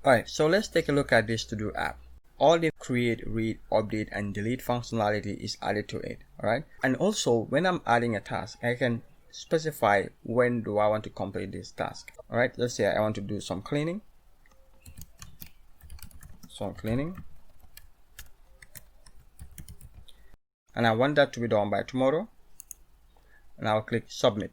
Alright, so let's take a look at this to-do app. All the create, read, update, and delete functionality is added to it. Alright, and also when I'm adding a task, I can specify when do I want to complete this task. Alright, let's say I want to do some cleaning. And I want that to be done by tomorrow, and I'll click submit.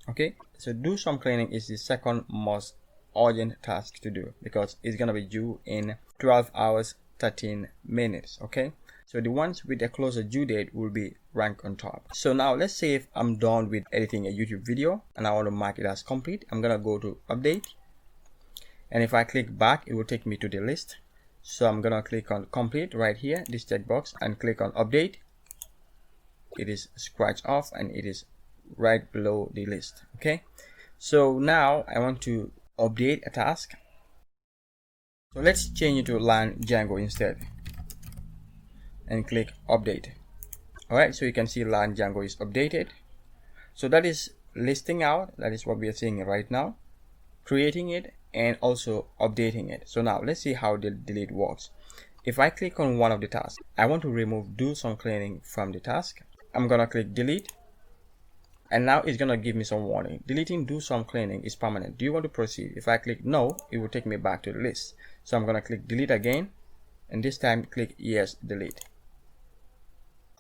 Okay, so do some cleaning is the second most urgent task to do because it's gonna be due in 12 hours 13 minutes. Okay, so the ones with a closer due date will be ranked on top. So now let's say if I'm done with editing a YouTube video and I want to mark it as complete, I'm gonna go to update, and if I click back, it will take me to the list. So I'm gonna click on complete right here, this checkbox, and click on update. It is scratched off and it is right below the list. Okay, so now I want to update a task. So let's change it to Learn Django instead and click update. Alright, so you can see Learn Django is updated. So that is listing out, that is what we are seeing right now, creating it and also updating it. So now let's see how the delete works. If I click on one of the tasks, I want to remove do some cleaning from the task. I'm gonna click delete, and now it's gonna give me some warning. Deleting do some cleaning is permanent. Do you want to proceed? If I click no, it will take me back to the list. So I'm gonna click delete again, and this time click yes, delete.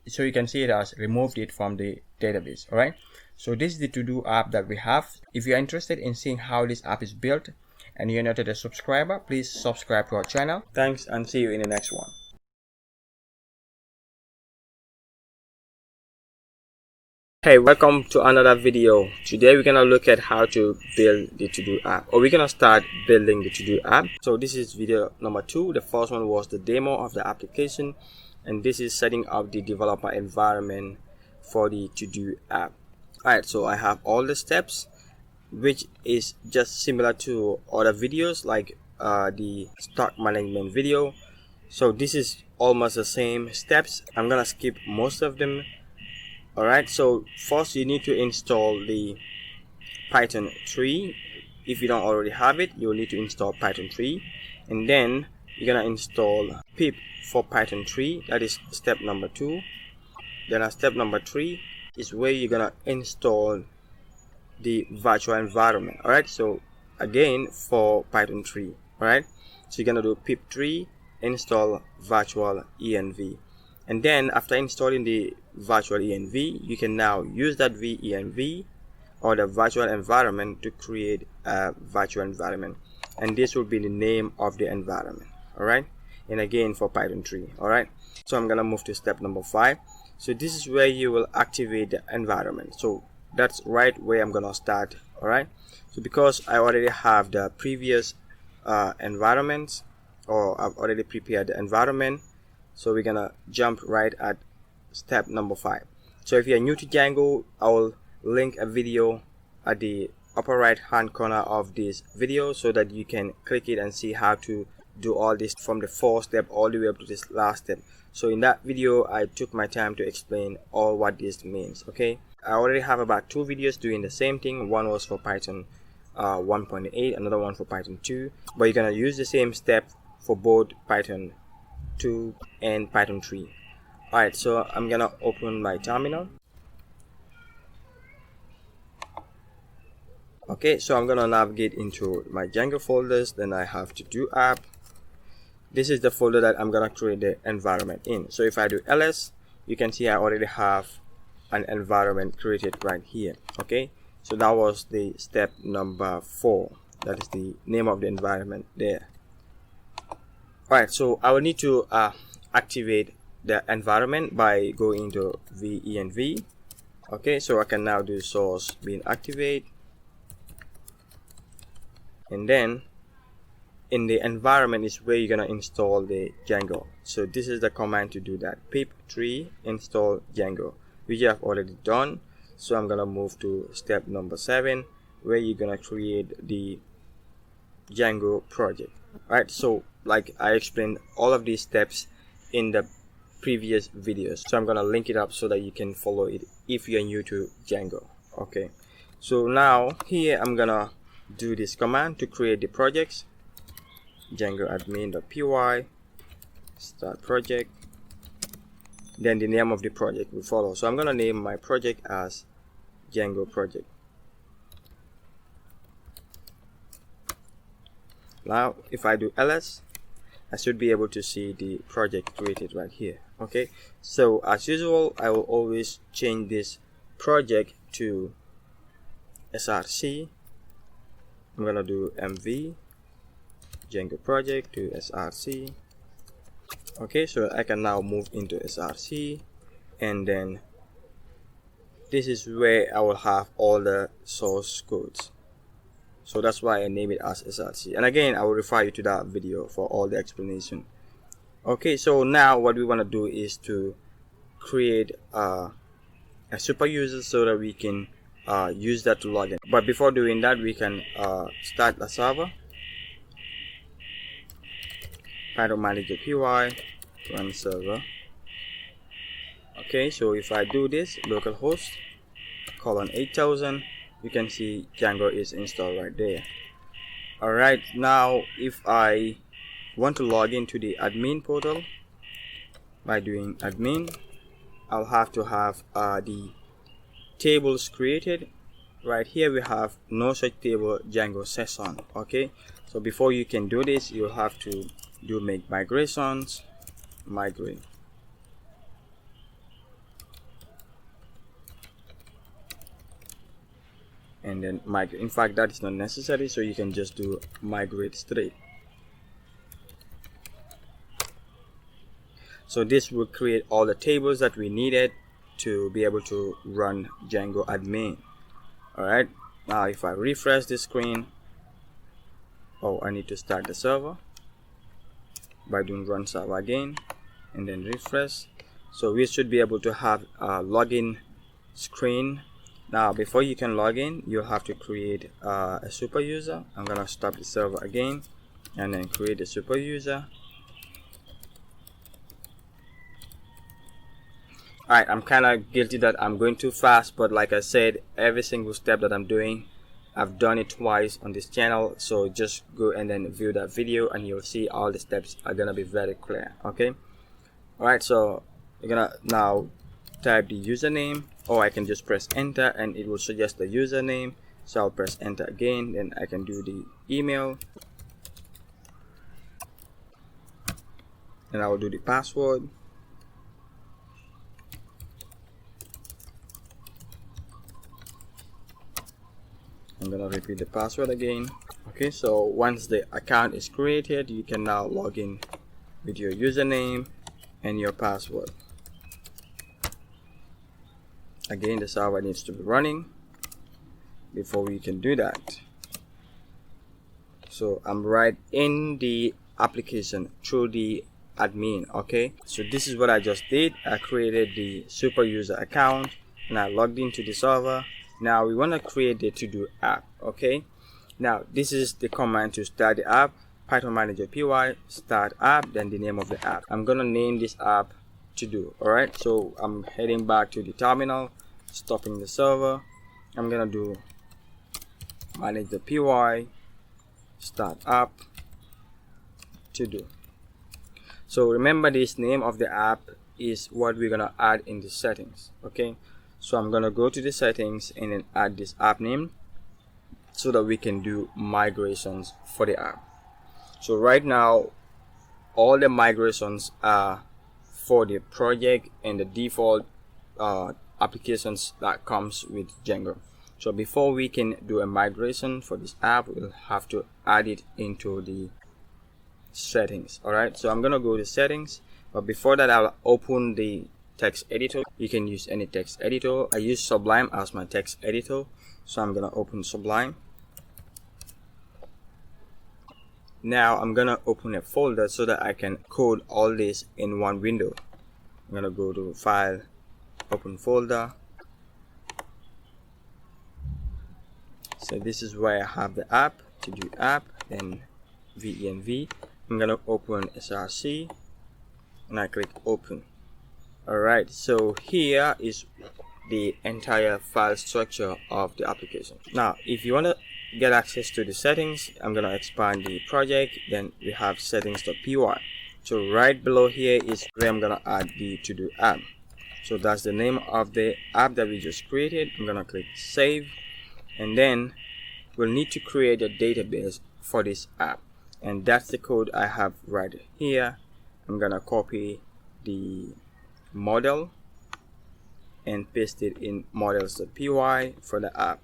So you can see it has removed it from the database. All right, so this is the to-do app that we have. If you're interested in seeing how this app is built and you're not yet a subscriber, please subscribe to our channel. Thanks, and see you in the next one. Hey, welcome to another video. Today we're gonna look at how to build the to-do app, or we're gonna start building the to-do app. So this is video number 2. The first one was the demo of the application, and this is setting up the developer environment for the to-do app. Alright, so I have all the steps, which is just similar to other videos like the stock management video. So this is almost the same steps. I'm gonna skip most of them. Alright, so first you need to install the Python 3. If you don't already have it, you'll need to install Python 3, and then you're gonna install pip for Python 3. That is step number 2. Then at step number 3 is where you're gonna install the virtual environment. Alright, so again for Python 3. Alright, so you're gonna do pip3 install virtual env, and then after installing the virtual env, you can now use that venv or the virtual environment to create a virtual environment, and this will be the name of the environment. Alright, and again for Python 3. Alright, so I'm gonna move to step number 5. So this is where you will activate the environment. So that's right where I'm gonna start. Alright, so because I already have the previous environments, or I've already prepared the environment, so we're gonna jump right at step number 5. So if you're new to Django, I will link a video at the upper right hand corner of this video so that you can click it and see how to do all this from the 4th step all the way up to this last step. So in that video I took my time to explain all what this means. Okay, I already have about 2 videos doing the same thing. One was for Python 1.8, another one for Python 2, but you're gonna use the same step for both Python 2 and Python 3. Alright, so I'm gonna open my terminal. Okay, so I'm gonna navigate into my Django folders. Then I have to do app. This is the folder that I'm gonna create the environment in. So if I do ls, you can see I already have an environment created right here. Okay, so that was the step number 4. That is the name of the environment there. Alright, so I will need to activate the environment by going to venv. Okay, so I can now do source being activate, and then in the environment is where you're gonna install the Django. So this is the command to do that, pip3 install Django, which you have already done. So I'm gonna move to step number 7, where you're gonna create the Django project. Alright, so like I explained all of these steps in the previous videos, so I'm gonna link it up so that you can follow it if you're new to Django. Okay, so now here I'm gonna do this command to create the projects. Django admin.py, start project, then the name of the project will follow. So I'm gonna name my project as Django project. Now if I do ls, I should be able to see the project created right here. Okay, so as usual, I will always change this project to src. I'm gonna do mv Django project to src. Okay, so I can now move into src, and then this is where I will have all the source codes. So that's why I name it as src, and again I will refer you to that video for all the explanation. Okay, so now what we want to do is to create a super user so that we can use that to log in. But before doing that, we can start a server, Python manager py, run server. Okay, so if I do this, localhost :8000, you can see Django is installed right there. Alright, now if I want to log into the admin portal by doing admin, I'll have to have the tables created. Right here we have no such table Django session. Okay, so before you can do this, you'll have to do make migrations, migrate, and then migrate. In fact, that is not necessary, so you can just do migrate straight. So this will create all the tables that we needed to be able to run Django admin. Alright, now if I refresh the screen, I need to start the server by doing run server again, and then refresh. So we should be able to have a login screen. Now before you can log in, you'll have to create a super user. I'm gonna stop the server again and then create a super user. Alright, I'm kind of guilty that I'm going too fast, but like I said, every single step that I'm doing, I've done it twice on this channel. So just go and then view that video and you'll see all the steps are gonna be very clear. Okay, alright, so you're gonna now type the username, or I can just press enter and it will suggest the username. So I'll press enter again, then I can do the email, and I will do the password. I'm gonna repeat the password again. Okay, so once the account is created, you can now log in with your username and your password. Again, the server needs to be running before we can do that. So I'm right in the application through the admin. Okay, so this is what I just did. I created the super user account and I logged into the server. Now we want to create the to-do app. Okay, now this is the command to start the app: Python manager py start app, then the name of the app. I'm gonna name this app to do. Alright, so I'm heading back to the terminal, stopping the server. I'm gonna do manager py start app to do. So remember, this name of the app is what we're gonna add in the settings. Okay, so I'm gonna go to the settings and then add this app name so that we can do migrations for the app. So right now all the migrations are for the project and the default applications that comes with Django. So before we can do a migration for this app, we'll have to add it into the settings. Alright, so I'm gonna go to settings, but before that I'll open the text editor. You can use any text editor. I use Sublime as my text editor, so I'm gonna open Sublime. Now I'm gonna open a folder so that I can code all this in one window. I'm gonna go to File, Open Folder. So this is where I have the app, to do app, then venv. I'm gonna open src and I click open. Alright, so here is the entire file structure of the application. Now if you want to get access to the settings, I'm gonna expand the project. Then we have settings.py. So right below here is where I'm gonna add the to-do app. So that's the name of the app that we just created. I'm gonna click save, and then we'll need to create a database for this app, and that's the code I have right here. I'm gonna copy the model and paste it in models.py for the app.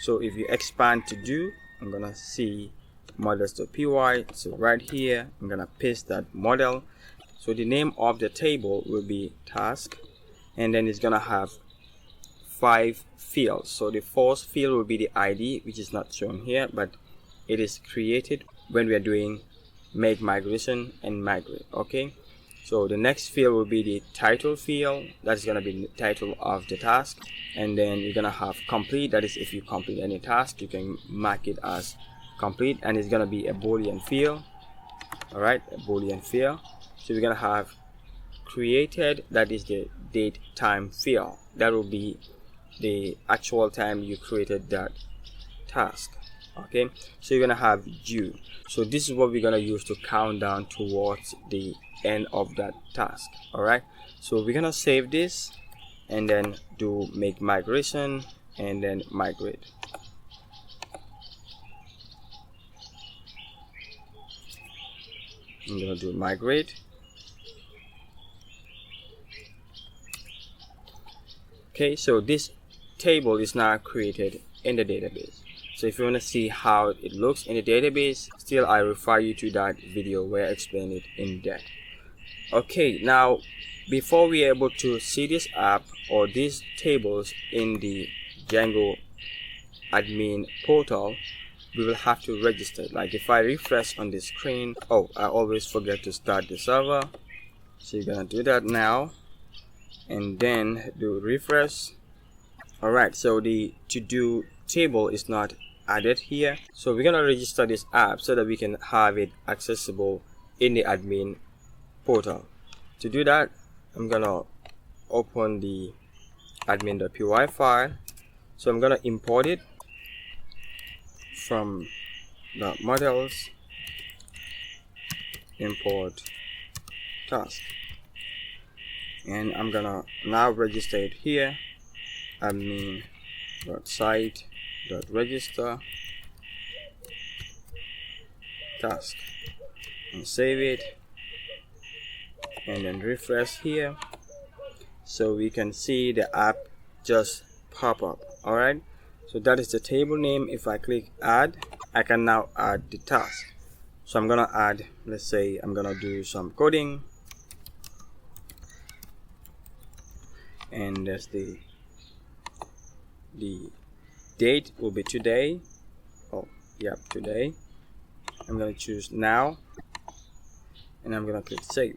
So if you expand to do, I'm gonna see models.py. So right here I'm gonna paste that model. So the name of the table will be task, and then it's gonna have 5 fields. So the first field will be the ID, which is not shown here, but it is created when we are doing make migration and migrate. Okay, so the next field will be the title field. That's gonna be the title of the task. And then you're gonna have complete. That is, if you complete any task, you can mark it as complete, and it's gonna be a Boolean field. All right, a Boolean field. So we're gonna have created. That is the date time field. That will be the actual time you created that task. Okay, so you're gonna have due. So this is what we're gonna use to count down towards the end of that task. All right, so we're gonna save this and then do make migration and then migrate. I'm gonna do migrate. Okay, so this table is now created in the database. So if you want to see how it looks in the database, still I refer you to that video where I explain it in depth. Okay, now before we are able to see this app or these tables in the Django admin portal, we will have to register. Like if I refresh on the screen, oh, I always forget to start the server. So you're gonna do that now and then do refresh. Alright, so the to-do table is not added here. So we're gonna register this app so that we can have it accessible in the admin portal. To do that, I'm gonna open the admin.py file. So I'm gonna import it from the models, import task, and I'm gonna now register it here. admin.site.register task, and save it and then refresh here, so we can see the app just pop up. All right, so that is the table name. If I click add, I can now add the task. So I'm gonna add, let's say I'm gonna do some coding, and that's the date will be today. Oh yeah, today. I'm gonna choose now and I'm gonna click save.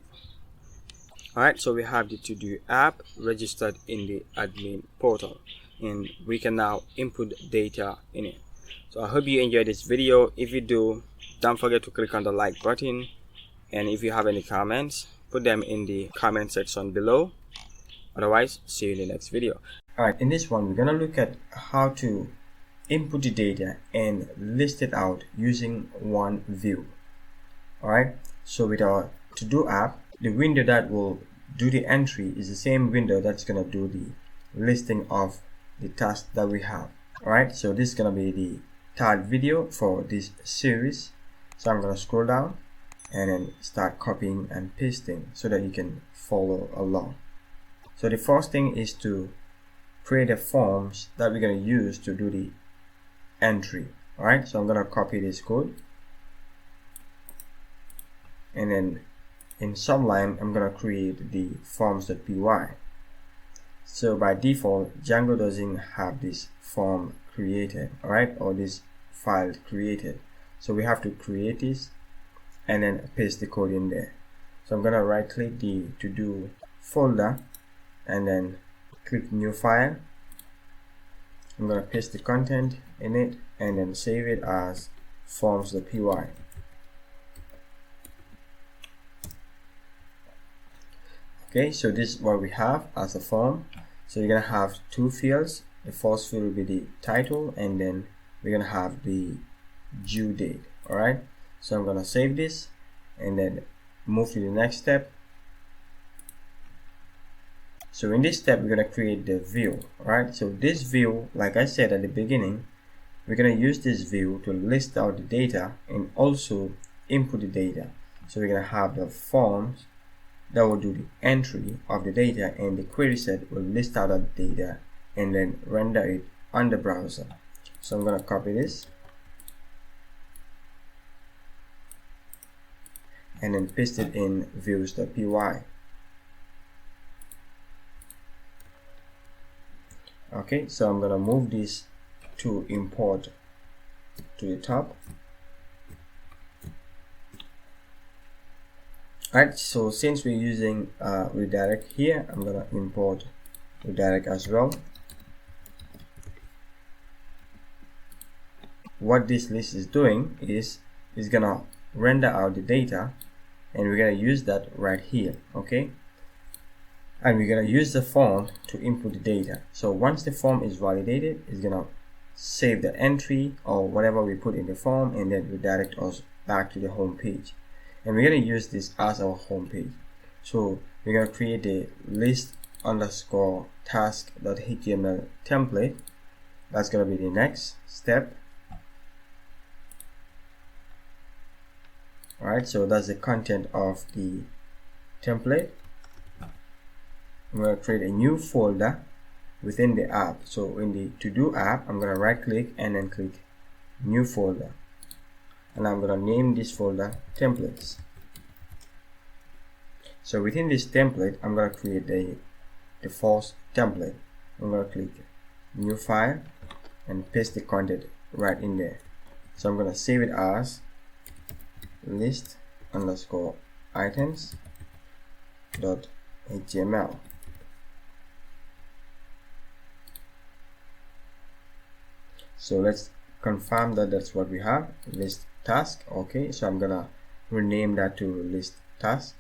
Alright, so we have the to-do app registered in the admin portal, and we can now input data in it. So I hope you enjoyed this video. If you do, don't forget to click on the like button, and if you have any comments, put them in the comment section below. Otherwise, see you in the next video. Alright, in this one we're gonna look at how to input the data and list it out using one view. Alright, so with our to-do app, the window that will do the entry is the same window that's gonna do the listing of the task that we have. Alright, so this is gonna be the third video for this series. So I'm gonna scroll down and then start copying and pasting so that you can follow along. So the first thing is to create the forms that we're gonna use to do the entry. Alright, so I'm gonna copy this code, and then in Sublime I'm gonna create the forms.py. So by default Django doesn't have this form created, alright, or this file created. So we have to create this and then paste the code in there. So I'm gonna right click the to do folder and then click new file. I'm gonna paste the content in it and then save it as forms.py. Okay, so this is what we have as a form. So you're gonna have two fields. The first field will be the title, and then we're gonna have the due date. All right, so I'm gonna save this and then move to the next step. So in this step, we're gonna create the view. All right, so this view, like I said at the beginning, we're gonna use this view to list out the data and also input the data. So we're gonna have the forms that will do the entry of the data, and the query set will list out the data and then render it on the browser. So I'm gonna copy this and then paste it in views.py. Okay, so I'm gonna move this to import to the top. Alright, so since we're using redirect here, I'm gonna import redirect as well. What this list is doing is gonna render out the data, and we're gonna use that right here. Okay, and we're gonna use the form to input the data. So once the form is validated, it's gonna save the entry or whatever we put in the form and then redirect us back to the home page. And we're going to use this as our home page. So we're going to create a list_task.html template. That's going to be the next step. Alright, so that's the content of the template. I'm going to create a new folder within the app. So in the to-do app, I'm going to right click and then click new folder, and I'm going to name this folder templates. So within this template, I'm going to create the first template. I'm going to click new file and paste the content right in there. So I'm going to save it as list_items.html. So let's confirm that that's what we have, list task. Okay, so I'm gonna rename that to list task.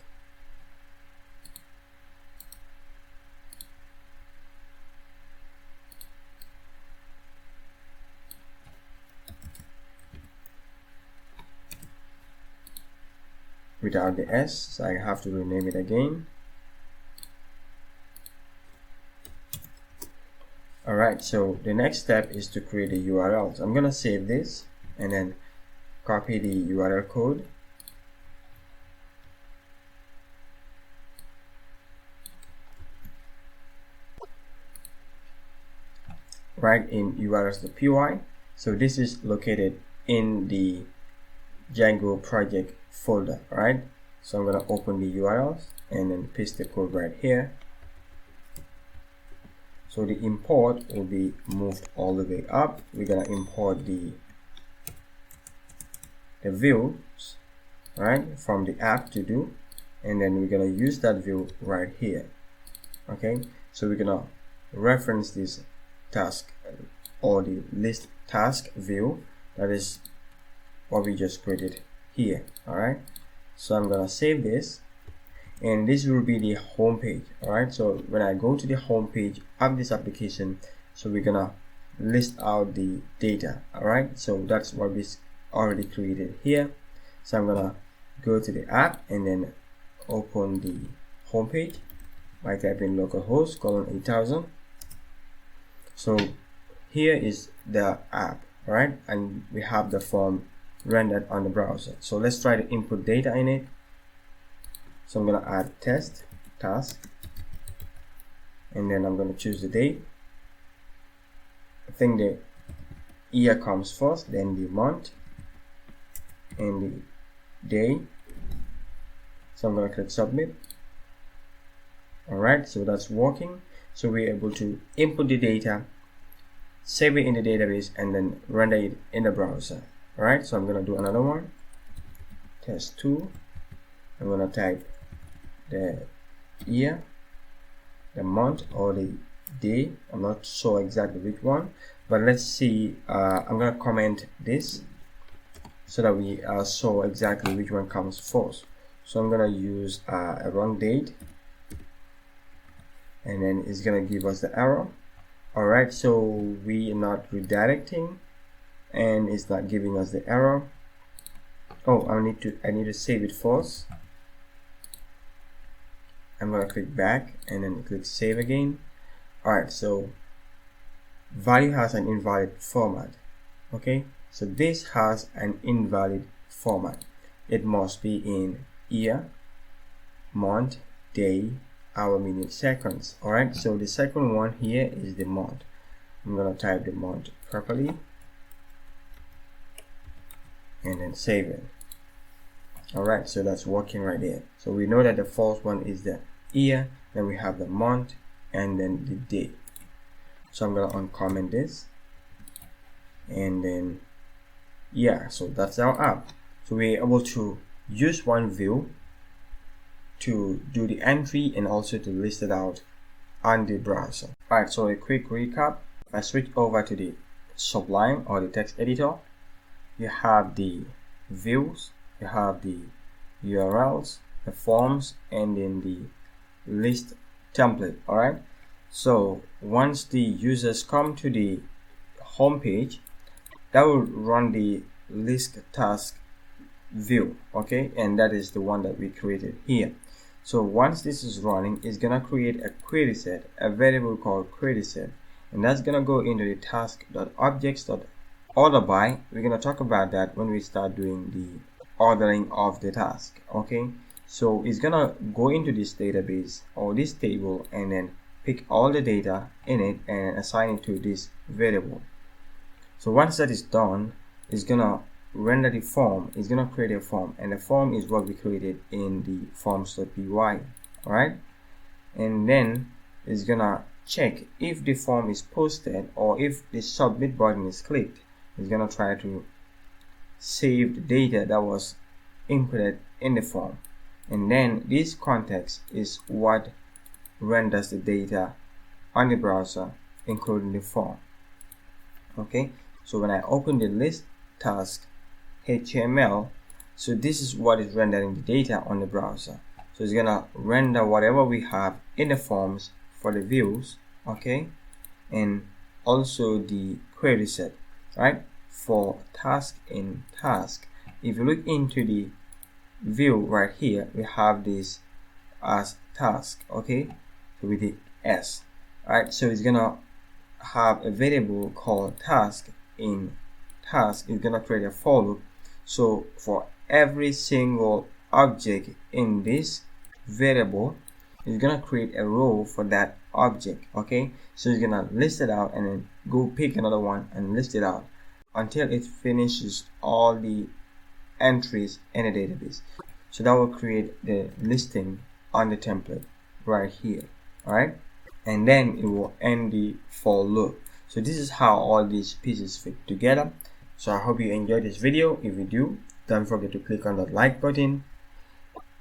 Without the S, so I have to rename it again. Alright, so the next step is to create a URL. So I'm gonna save this and then copy the URL code. Right in urls.py. So this is located in the Django project folder. Right, so I'm gonna open the URLs and then paste the code right here. So the import will be moved all the way up. We're gonna import the views, right, from the app to do, and then we're gonna use that view right here. Okay, so we're gonna reference this task or the list task view. That is what we just created here. All right, so I'm gonna save this, and this will be the home page. All right, so when I go to the home page of this application, so we're gonna list out the data. All right, so that's what we already created here. So I'm gonna go to the app and then open the home page by typing localhost :8000. So here is the app, right, and we have the form rendered on the browser. So let's try to input data in it. So I'm gonna add test task, and then I'm gonna choose the date. I think the year comes first, then the month and the day. So I'm gonna click submit. Alright, so that's working. So we're able to input the data, save it in the database, and then render it in the browser. Alright, so I'm gonna do another one, test2. I'm gonna type the year, the month, or the day. I'm not sure exactly which one, but let's see. I'm gonna comment this so that we saw exactly which one comes first. So I'm gonna use a wrong date, and then it's gonna give us the error. Alright, so we are not redirecting and it's not giving us the error. Oh, I need to save it first. I'm gonna click back and then click save again. Alright, so value has an invalid format. Okay, so this has an invalid format. It must be in year, month, day, hour, minute, seconds. Alright, so the second one here is the month. I'm gonna type the month properly and then save it. Alright, so that's working right there. So we know that the first one is the year, then we have the month, and then the day. So I'm gonna uncomment this, and then yeah, so that's our app. So we're able to use one view to do the entry and also to list it out on the browser. Alright, so a quick recap. If I switch over to the Sublime or the text editor, you have the views, you have the URLs, the forms, and then the list template. Alright, so once the users come to the home page, that will run the list task view. Okay, and that is the one that we created here. So once this is running, it's gonna create a query set, a variable called query set, and that's gonna go into the task.objects.order by. We're gonna talk about that when we start doing the ordering of the task. Okay, so it's gonna go into this database or this table and then pick all the data in it and assign it to this variable. So once that is done, it's gonna render the form. It's gonna create a form, and the form is what we created in the forms.py. Alright, and then it's gonna check if the form is posted or if the submit button is clicked. It's gonna try to save the data that was inputted in the form, and then this context is what renders the data on the browser, including the form. Okay, so when I open the list task HTML, so this is what is rendering the data on the browser. So it's gonna render whatever we have in the forms for the views, okay, and also the query set, right, for task in task. If you look into the view right here, we have this as task, okay, so with the S. Alright, so it's gonna have a variable called task in task. It's gonna create a for loop. So for every single object in this variable, it's gonna create a row for that object. Okay, so it's gonna list it out and then go pick another one and list it out until it finishes all the entries in a database. So that will create the listing on the template right here. Alright, and then it will end the for loop. So this is how all these pieces fit together. So I hope you enjoyed this video. If you do, don't forget to click on that like button.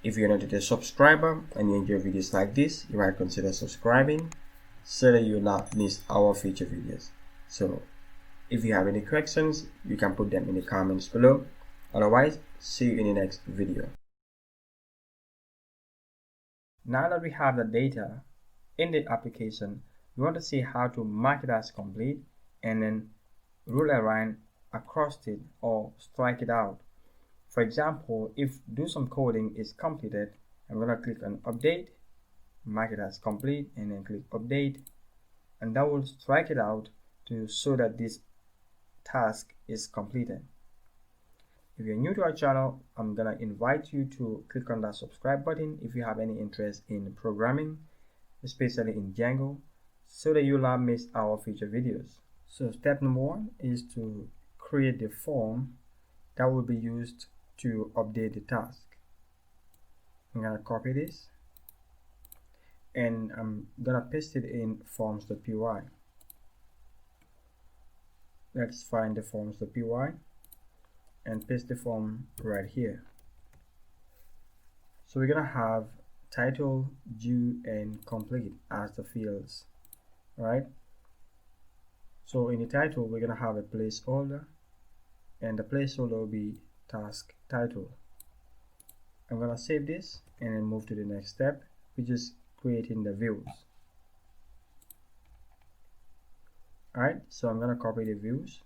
If you're not a subscriber and you enjoy videos like this, you might consider subscribing so that you will not miss our future videos. So if you have any questions, you can put them in the comments below. Otherwise, see you in the next video. Now that we have the data in the application, we want to see how to mark it as complete and then rule a line across it or strike it out. For example, if do some coding is completed, I'm going to click on update, mark it as complete, and then click update, and that will strike it out to show that this task is completed. If you're new to our channel, I'm gonna invite you to click on that subscribe button if you have any interest in programming, especially in Django, so that you'll not miss our future videos. So step number 1 is to create the form that will be used to update the task. I'm gonna copy this and I'm gonna paste it in forms.py. Let's find the forms.py and paste the form right here. So we're gonna have title, due, and complete as the fields. Alright, so in the title we're gonna have a placeholder, and the placeholder will be task title. I'm gonna save this and then move to the next step, which is creating the views. Alright, so I'm gonna copy the views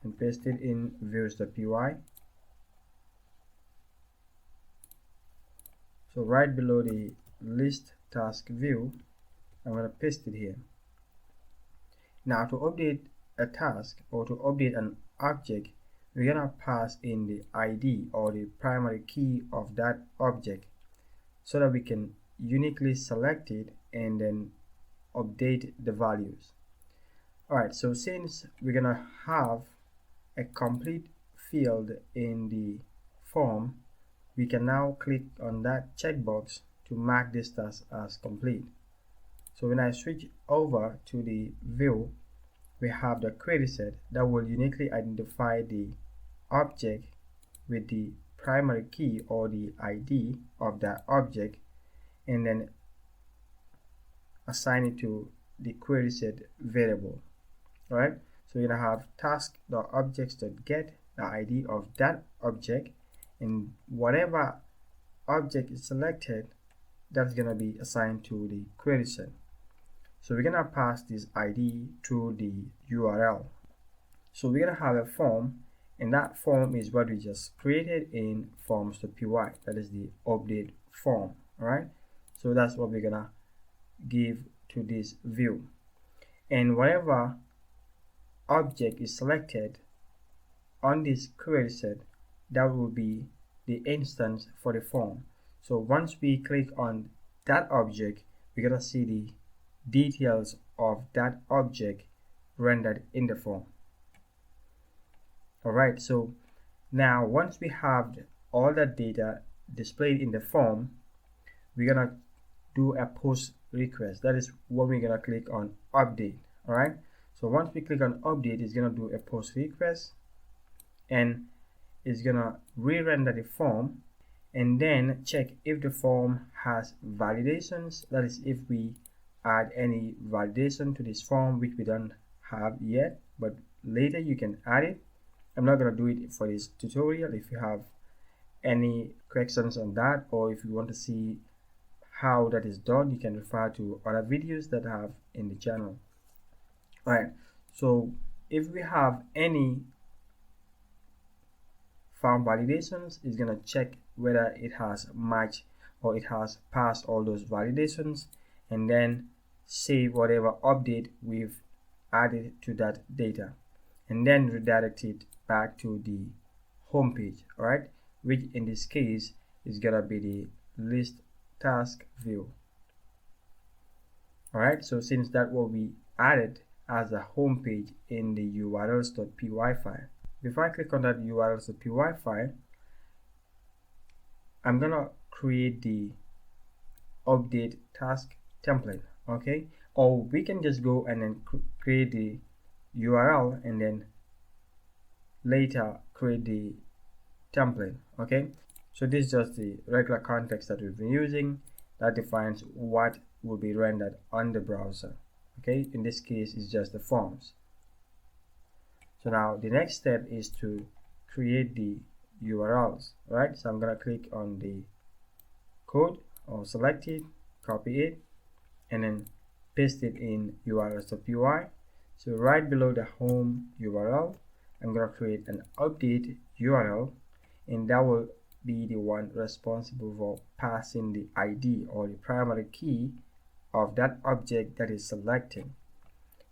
and paste it in views.py. So right below the list task view, I'm gonna paste it here. Now to update a task or to update an object, we're gonna pass in the ID or the primary key of that object so that we can uniquely select it and then update the values. Alright, so since we're gonna have a complete field in the form, we can now click on that checkbox to mark this task as complete. So when I switch over to the view, we have the query set that will uniquely identify the object with the primary key or the ID of that object and then assign it to the query set variable. Alright, so you're gonna have task.objects.get the ID of that object, and whatever object is selected, that's gonna be assigned to the query set. So we're gonna pass this ID through the URL. So we're gonna have a form, and that form is what we just created in forms.py. That is the update form. Alright, so that's what we're gonna give to this view, and whatever object is selected on this query set, that will be the instance for the form. So once we click on that object, we're gonna see the details of that object rendered in the form. Alright, so now once we have all that data displayed in the form, we're gonna do a post request. That is what we're gonna click on update. Alright, so once we click on update, it's gonna do a post request and it's gonna re-render the form and then check if the form has validations. That is, if we add any validation to this form, which we don't have yet, but later you can add it. I'm not gonna do it for this tutorial. If you have any questions on that, or if you want to see how that is done, you can refer to other videos that I have in the channel. Alright, so if we have any form validations, it's gonna check whether it has matched or it has passed all those validations, and then save whatever update we've added to that data, and then redirect it back to the home page. Alright, which in this case is gonna be the list task view. Alright, so since that what we added as a home page in the urls.py file, before I click on that urls.py file, I'm gonna create the update task template. Okay, or we can just go and then create the URL and then later create the template. Okay, so this is just the regular context that we've been using that defines what will be rendered on the browser. Okay, in this case it's just the forms. So now the next step is to create the URLs. Right, so I'm gonna click on the code or select it, copy it, and then paste it in urls.py. So right below the home URL, I'm gonna create an update URL, and that will be the one responsible for passing the ID or the primary key of that object that is selected.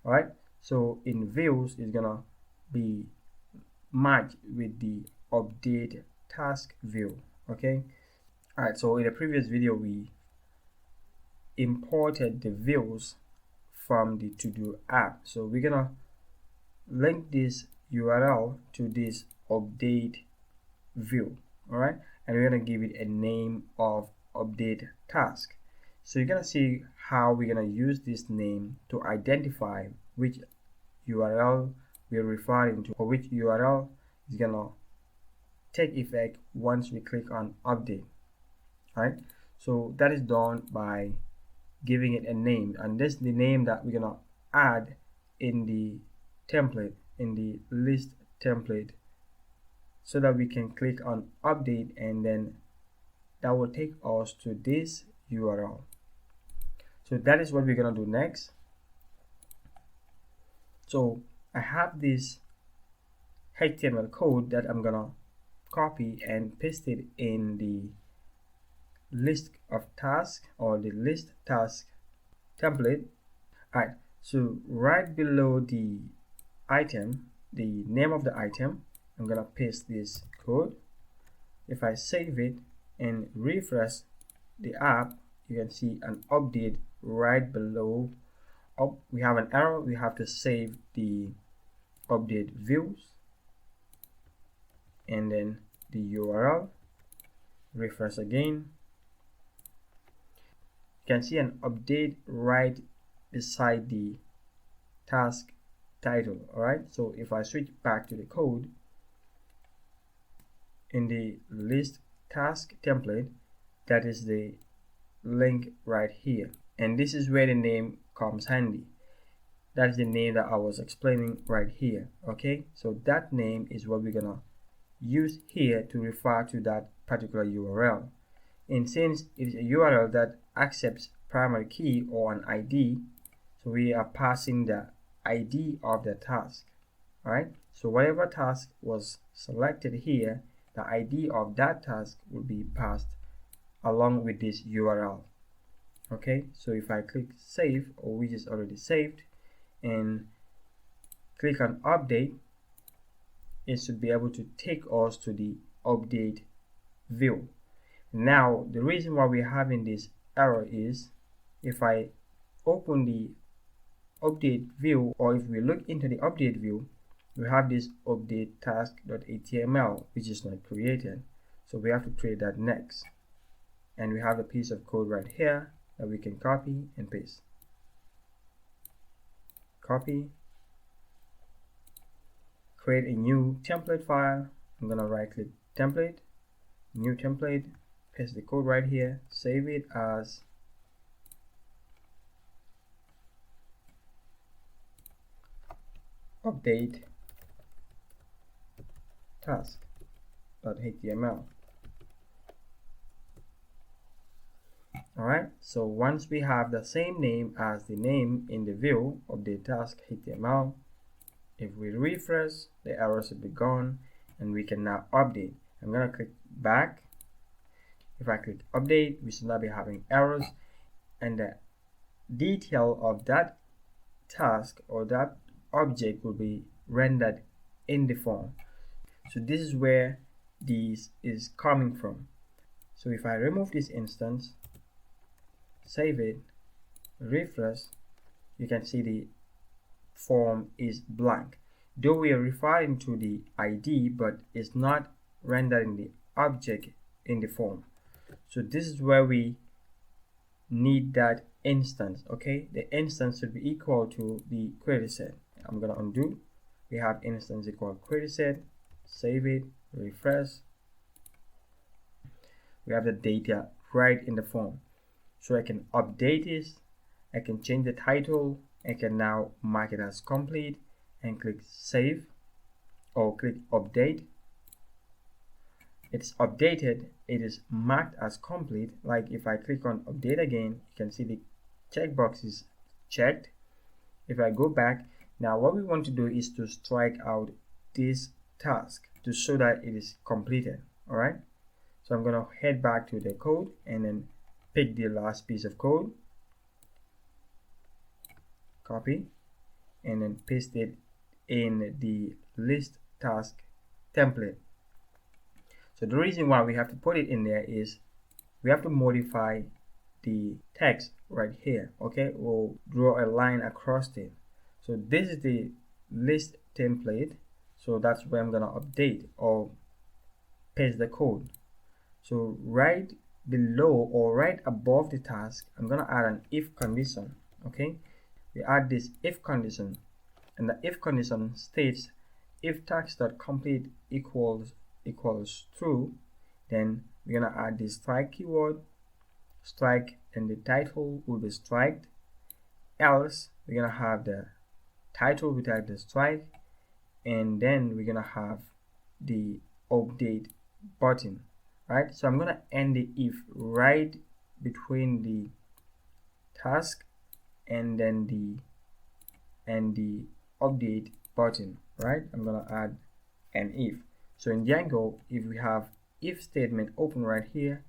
Alright, so in views it's gonna be matched with the update task view. Okay, alright, so in the previous video we imported the views from the To-Do app, so we're gonna link this URL to this update view. Alright, and we're gonna give it a name of update task. So you're gonna see how we're gonna use this name to identify which URL we're referring to, or which URL is gonna take effect once we click on update. Alright, so that is done by giving it a name, and this is the name that we're gonna add in the template, in the list template, so that we can click on update, and then that will take us to this URL. So that is what we're gonna do next. So I have this HTML code that I'm gonna copy and paste it in the list of tasks or the list task template. Alright, so right below the item, the name of the item, I'm gonna paste this code. If I save it and refresh the app, you can see an update right below. Oh, we have an error. We have to save the update views and then the URL. Refresh again. You can see an update right beside the task title. Alright, so if I switch back to the code, in the list task template, that is the link right here, and this is where the name comes handy. That is the name that I was explaining right here. Okay, so that name is what we're gonna use here to refer to that particular URL. And since it is a URL that accepts primary key or an ID, so we are passing the ID of the task. Alright, so whatever task was selected here, the ID of that task will be passed along with this URL. Okay, so if I click save, or which is already saved, and click on update, it should be able to take us to the update view. Now the reason why we're having this error is if I open the update view, or if we look into the update view, we have this update task.html which is not created, so we have to create that next. And we have a piece of code right here that we can copy and paste. Copy, create a new template file. I'm gonna right click template, new template, paste the code right here, save it as update task.html. Alright, so once we have the same name as the name in the view of the task HTML, if we refresh, the error should be gone and we can now update. I'm going to click back. If I click update, we should not be having errors, and the detail of that task or that object will be rendered in the form. So this is where this is coming from. So if I remove this instance, save it, refresh, you can see the form is blank, though we are referring to the ID, but it's not rendering the object in the form. So this is where we need that instance. Okay, the instance should be equal to the query set. I'm gonna undo. We have instance equal query set, save it, refresh. We have the data right in the form. So I can update this, I can change the title, I can now mark it as complete and click save or click update. It's updated, it is marked as complete. Like if I click on update again, you can see the checkbox is checked. If I go back, now what we want to do is to strike out this task to show that it is completed. Alright, so I'm gonna head back to the code and then pick the last piece of code, copy, and then paste it in the list task template. So the reason why we have to put it in there is we have to modify the text right here. Okay, we'll draw a line across it. So this is the list template, so that's where I'm gonna update or paste the code. So right below or right above the task, I'm gonna add an if condition. Okay, we add this if condition, and the if condition states if task.complete equals true, then we're gonna add the strike keyword, strike, and the title will be striked. Else we're gonna have the title without the strike, and then we're gonna have the update button. Right, so I'm gonna end the if right between the task and then the update button, right? I'm gonna add an if. So in Django, if we have if statement open right here,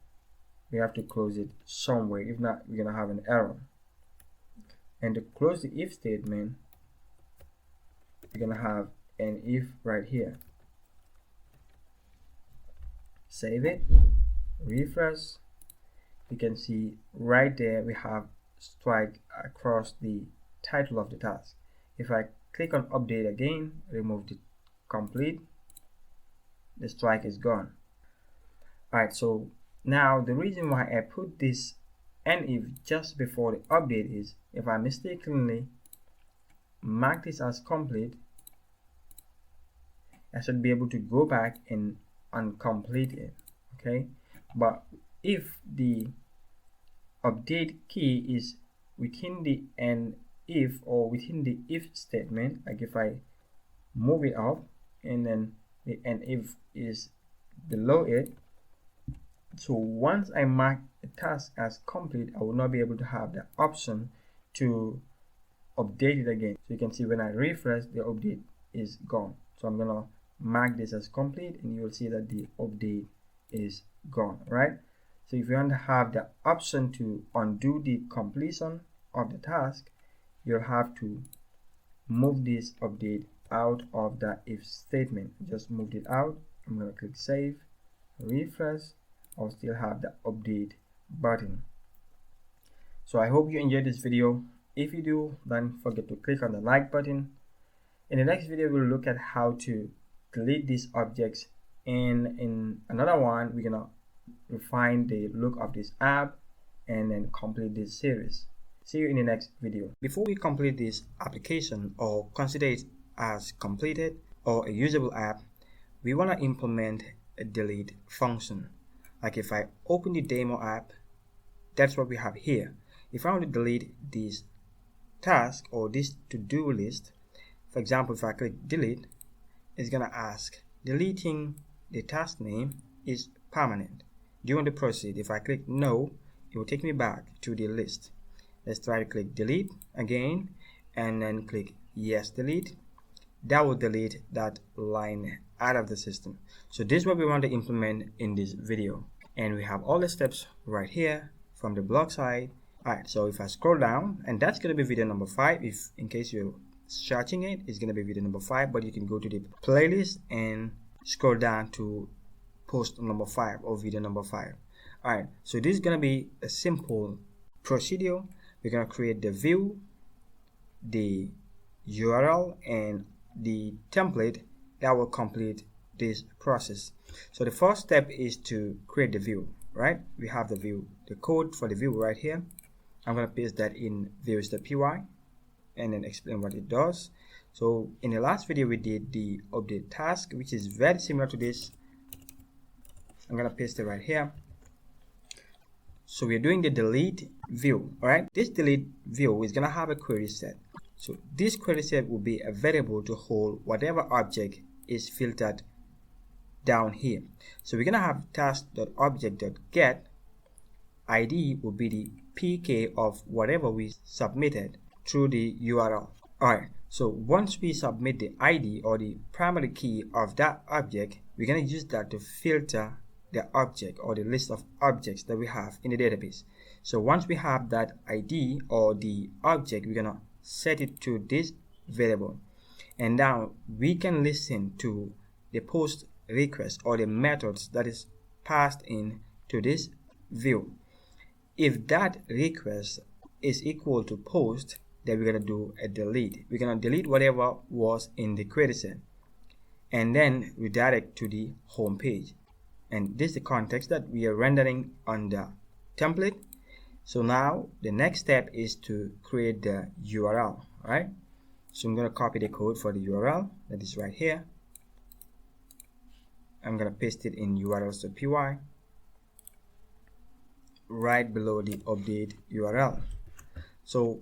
we have to close it somewhere. If not, we're gonna have an error. And to close the if statement, we're gonna have an if right here. Save it, refresh. You can see right there we have strike across the title of the task. If I click on update again, remove the complete, the strike is gone. Alright, so now the reason why I put this and if just before the update is if I mistakenly mark this as complete, I should be able to go back and uncomplete it. Okay, but if the update key is within the and if or within the if statement, like if I move it up and then the and if is below it, so once I mark a task as complete, I will not be able to have the option to update it again. So you can see when I refresh, the update is gone. So I'm gonna mark this as complete and you will see that the update is gone, right? So if you want to have the option to undo the completion of the task, you'll have to move this update out of the if statement. Just moved it out. I'm going to click save, refresh. I'll still have the update button. So I hope you enjoyed this video. If you do, don't forget to click on the like button. In the next video, we'll look at how to delete these objects, and in another one, we're gonna refine the look of this app and then complete this series. See you in the next video. Before we complete this application or consider it as completed or a usable app, we want to implement a delete function. Like if I open the demo app, that's what we have here. If I want to delete this task or this to-do list, for example, if I click delete, it's gonna ask deleting the task name is permanent. Do you want to proceed? If I click no, it will take me back to the list. Let's try to click delete again and then click yes delete. That will delete that line out of the system. So this is what we want to implement in this video, and we have all the steps right here from the blog side. Alright, so if I scroll down, and that's going to be video number 5, if in case you're searching it, it's going to be video number 5, but you can go to the playlist and scroll down to post number 5 or video number 5. Alright, so this is going to be a simple procedure. We're going to create the view, the URL, and the template that will complete this process. So the first step is to create the view, right? We have the view, the code for the view right here. I'm going to paste that in views.py and then explain what it does. So in the last video we did the update task, which is very similar to this. I'm going to paste it right here. So we're doing the delete view. All right, this delete view is going to have a query set. So this query set will be a variable to hold whatever object is filtered down here. So we're going to have task.object.get ID will be the PK of whatever we submitted through the URL. Alright, so once we submit the ID or the primary key of that object, we're going to use that to filter the object or the list of objects that we have in the database. So once we have that ID or the object, we're going to set it to this variable. And now we can listen to the post request or the methods that is passed in to this view. If that request is equal to post, then we're going to do a delete. We're going to delete whatever was in the query set and then redirect to the home page. And this is the context that we are rendering on the template. So now the next step is to create the URL, right? So I'm going to copy the code for the URL that is right here. I'm going to paste it in urls.py right below the update URL. So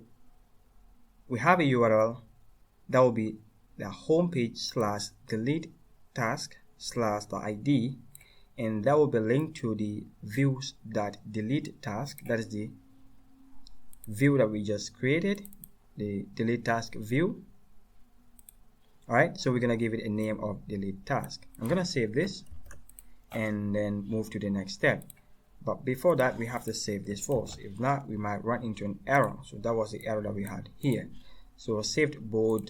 we have a URL that will be the homepage /delete task /the ID, and that will be linked to the views.delete task. That is the view that we just created, the delete task view. Alright, so we're gonna give it a name of delete task. I'm gonna save this and then move to the next step. But before that, we have to save this false. If not, we might run into an error. So that was the error that we had here. So I saved both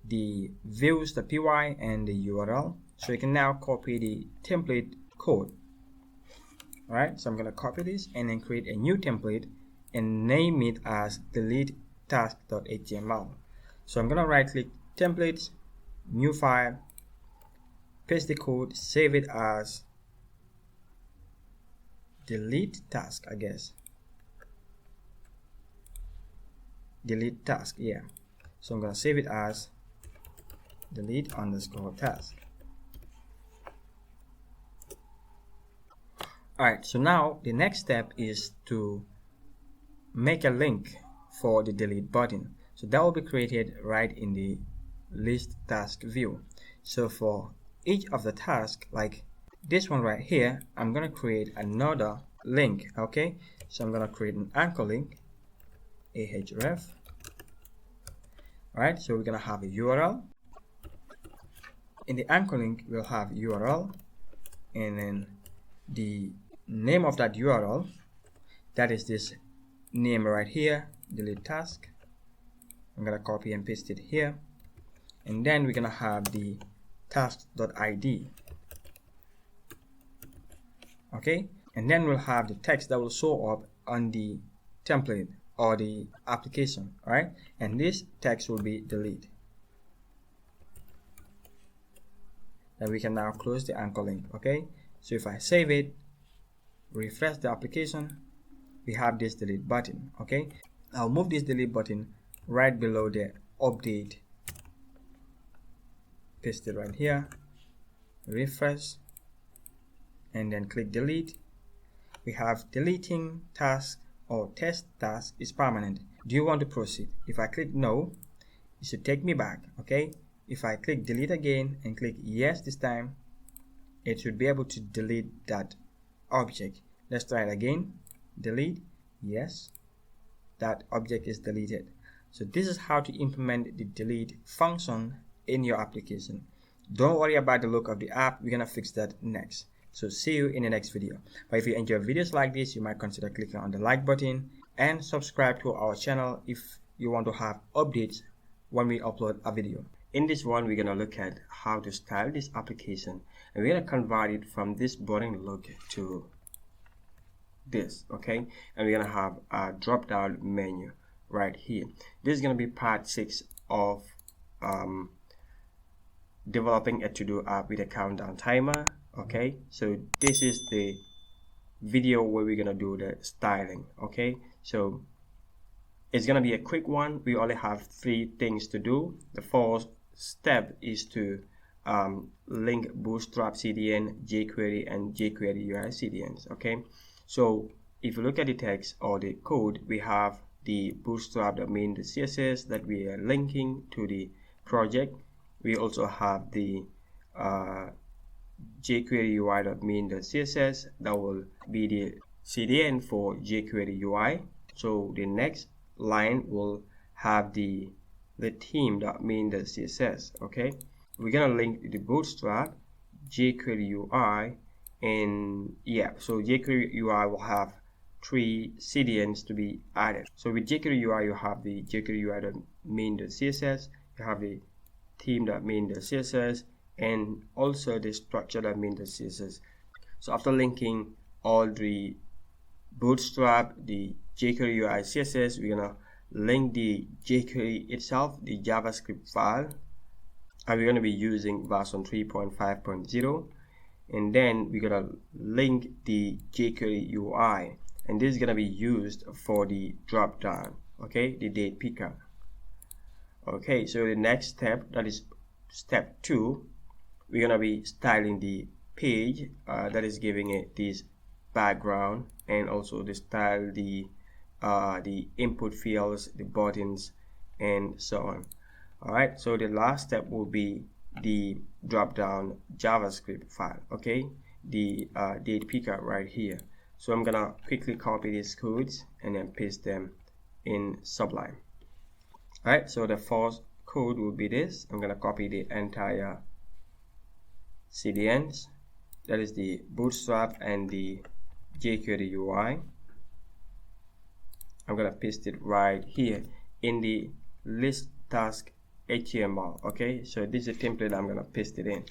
the views.py and the URL. So you can now copy the template code. Alright, so I'm gonna copy this and then create a new template and name it as delete task.html. So I'm gonna right click templates, new file, paste the code, save it as delete task, I guess. Delete task, yeah. So I'm gonna save it as delete underscore task. Alright, so now the next step is to make a link for the delete button. So that will be created right in the list task view. So for each of the tasks, like this one right here, I'm gonna create another link. Okay, so I'm gonna create an anchor link, ahref. Alright, so we're gonna have a URL. In the anchor link, we'll have URL, and then the name of that URL, that is this name right here, delete task. I'm gonna copy and paste it here, and then we're gonna have the task.id. Okay, and then we'll have the text that will show up on the template or the application. All right, and this text will be delete. Then we can now close the anchor link. Okay, so if I save it, refresh the application, we have this delete button. Okay, I'll move this delete button right below the update, paste it right here, refresh, and then click delete. We have deleting task or test task is permanent. Do you want to proceed? If I click no, it should take me back. Okay, if I click delete again and click yes this time, it should be able to delete that object. Let's try it again. Delete, yes, that object is deleted. So this is how to implement the delete function in your application. Don't worry about the look of the app, we're gonna fix that next. So see you in the next video. But if you enjoy videos like this, you might consider clicking on the like button and subscribe to our channel if you want to have updates when we upload a video. In this one, we're gonna look at how to style this application, and we're gonna convert it from this boring look to this. Okay, and we're gonna have a drop down menu right here. This is gonna be part 6 of developing a to-do app with a countdown timer. Okay, so this is the video where we're gonna do the styling. Okay, so it's gonna be a quick one. We only have 3 things to do. The first step is to link Bootstrap CDN, jQuery, and jQuery UI CDNs. Okay, so if you look at the text or the code, we have the Bootstrap, that means the CSS that we are linking to the project. We also have the jQuery UI, that means the CSS that will be the CDN for jQuery UI. So the next line will have the theme, that means the CSS. Okay, we're gonna link the Bootstrap, jQuery UI, and yeah, so jQuery UI will have 3 CDNs to be added. So with jQuery UI, you have the jQuery UI that means the CSS, you have the theme that means the CSS, and also the structure that means the CSS. So after linking all the Bootstrap, the jQuery UI CSS, we're gonna link the jQuery itself, the JavaScript file, and we're gonna be using version 3.5.0, and then we're gonna link the jQuery UI, and this is gonna be used for the drop down. Okay, the date picker. Okay, so the next step, that is step 2, we're gonna be styling the page, that is giving it this background, and also the style the input fields, the buttons, and so on. All right, so the last step will be the drop down JavaScript file. Okay, the date picker right here. So I'm gonna quickly copy these codes and then paste them in Sublime. All right, so the first code will be this. I'm gonna copy the entire CDNs, that is the Bootstrap and the jQuery UI. I'm gonna paste it right here in the list task HTML. Okay, so this is a template I'm gonna paste it in.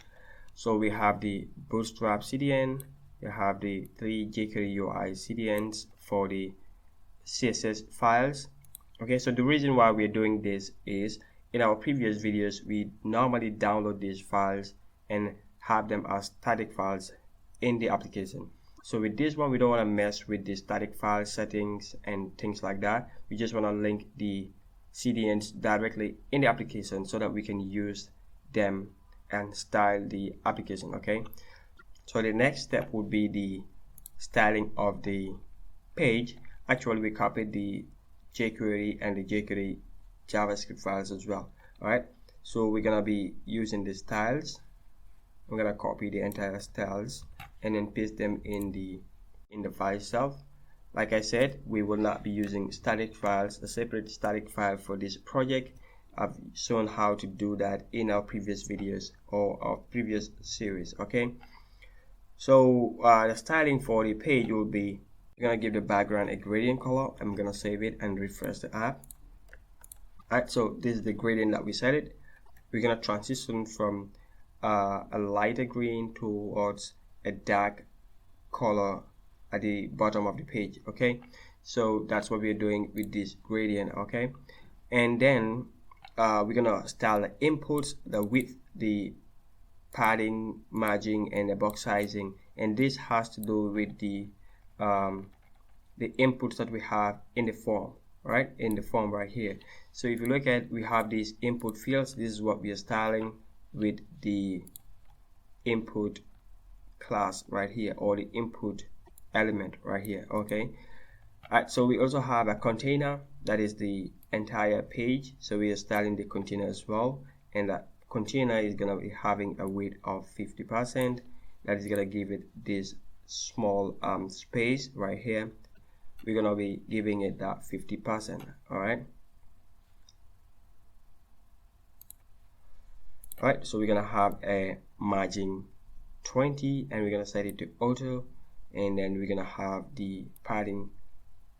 So we have the Bootstrap CDN, you have the 3 jQuery UI CDNs for the CSS files. Okay, so the reason why we're doing this is in our previous videos we normally download these files and have them as static files in the application. So with this one we don't want to mess with the static file settings and things like that. We just want to link the CDNs directly in the application so that we can use them and style the application. Okay, so the next step would be the styling of the page. Actually we copied the jQuery and the jQuery JavaScript files as well. Alright, so we're gonna be using the styles. I'm gonna copy the entire styles and then paste them in the file itself. Like I said, we will not be using static files, a separate static file for this project. I've shown how to do that in our previous videos or our previous series. Okay, so the styling for the page will be, you're gonna give the background a gradient color. I'm gonna save it and refresh the app. Alright, so this is the gradient that we set it. We're gonna transition from a lighter green towards a dark color at the bottom of the page. Okay, so that's what we're doing with this gradient. Okay, and then we're gonna style the inputs, the width, the padding, margin, and the box sizing, and this has to do with the inputs that we have in the form, right? In the form right here. So if you look at, we have these input fields. This is what we are styling with the input class right here, or the input element right here. Okay, alright, so we also have a container, that is the entire page, so we are styling the container as well, and that container is gonna be having a width of 50%. that is gonna give it this small space right here. We're gonna be giving it that 50%. Alright, so we're gonna have a margin 20 and we're gonna set it to auto, and then we're gonna have the padding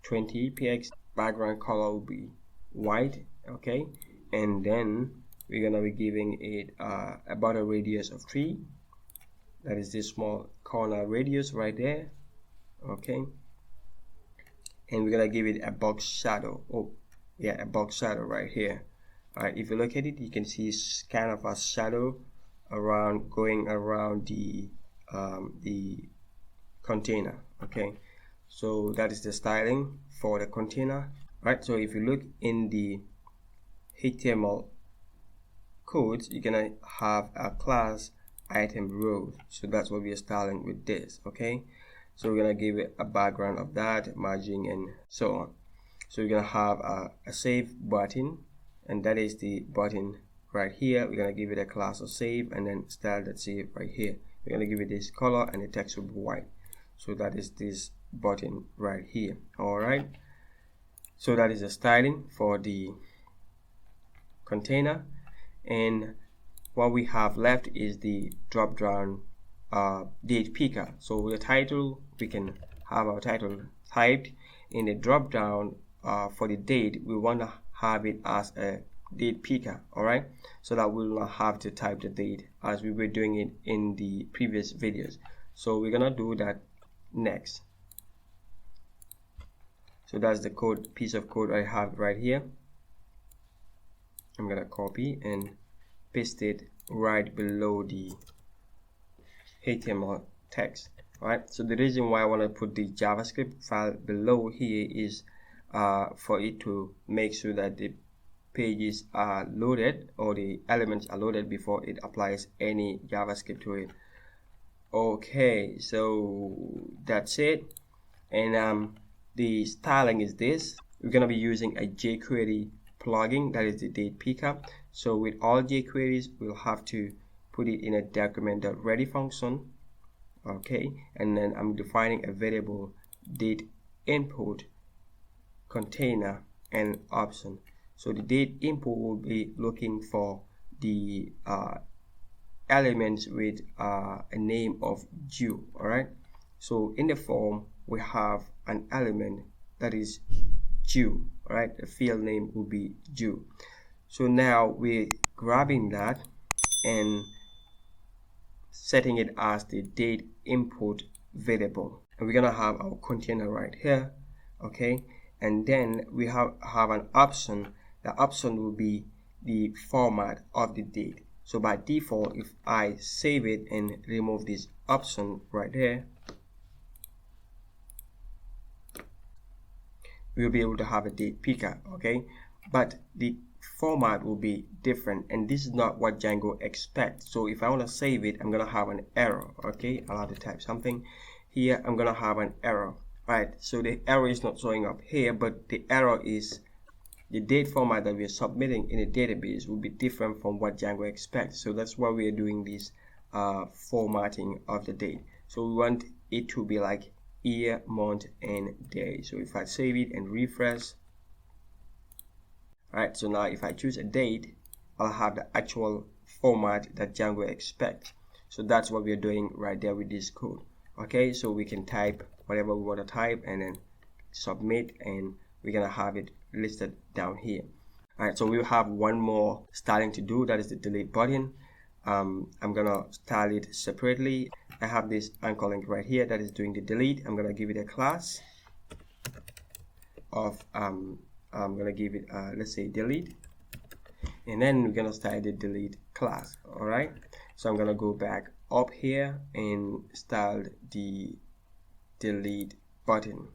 20 px. Background color will be white. Okay, and then we're gonna be giving it about a radius of 3, that is this small corner radius right there. Okay, and we're gonna give it a box shadow. Oh yeah, a box shadow right here. Alright, if you look at it, you can see it's kind of a shadow around, going around the container. Okay, so that is the styling for the container. Right, so if you look in the HTML codes, you're gonna have a class item rows, so that's what we are styling with this. Okay, so we're gonna give it a background of that, margin, and so on. So we're gonna have a save button, and that is the button right here. We're gonna give it a class of save and then style that save right here. We're gonna give it this color and the text will be white, so that is this button right here. All right, so that is the styling for the container, and what we have left is the drop down date picker. So the title, we can have our title typed in the drop down. For the date, we want to have it as a date picker. All right, so that we'll not have to type the date as we were doing it in the previous videos. So we're gonna do that next. So that's the code, piece of code I have right here. I'm gonna copy and paste it right below the HTML text. Alright, so the reason why I want to put the JavaScript file below here is for it to make sure that the pages are loaded, or the elements are loaded before it applies any JavaScript to it. Okay, so that's it. And the styling is this. We're gonna be using a jQuery plugin, that is the date picker. So with all jQueries, we'll have to put it in a document.ready function. Okay, and then I'm defining a variable date input container and option. So the date input will be looking for the elements with a name of due. All right, so in the form we have an element that is due. All right, the field name will be due. So now we're grabbing that and setting it as the date input variable, and we're gonna have our container right here. Okay, and then we have an option. The option will be the format of the date. So by default, if I save it and remove this option right there, we'll be able to have a date picker. Okay, but the format will be different, and this is not what Django expects. So if I want to save it, I'm gonna have an error. Okay, I'll have to type something here. I'm gonna have an error. Right, so the error is not showing up here, but the error is the date format that we are submitting in the database will be different from what Django expects. So that's why we are doing this formatting of the date. So we want it to be like year, month, and day. So if I save it and refresh, all right, so now if I choose a date, I'll have the actual format that Django expects. So that's what we're doing right there with this code. Okay, so we can type whatever we want to type and then submit, and we're gonna have it listed down here. All right, so we'll have one more styling to do, that is the delete button. I'm gonna style it separately. I have this anchor link right here that is doing the delete. I'm gonna give it a class of I'm gonna give it let's say delete, and then we're gonna style the delete class. All right, so I'm gonna go back up here and style the delete button.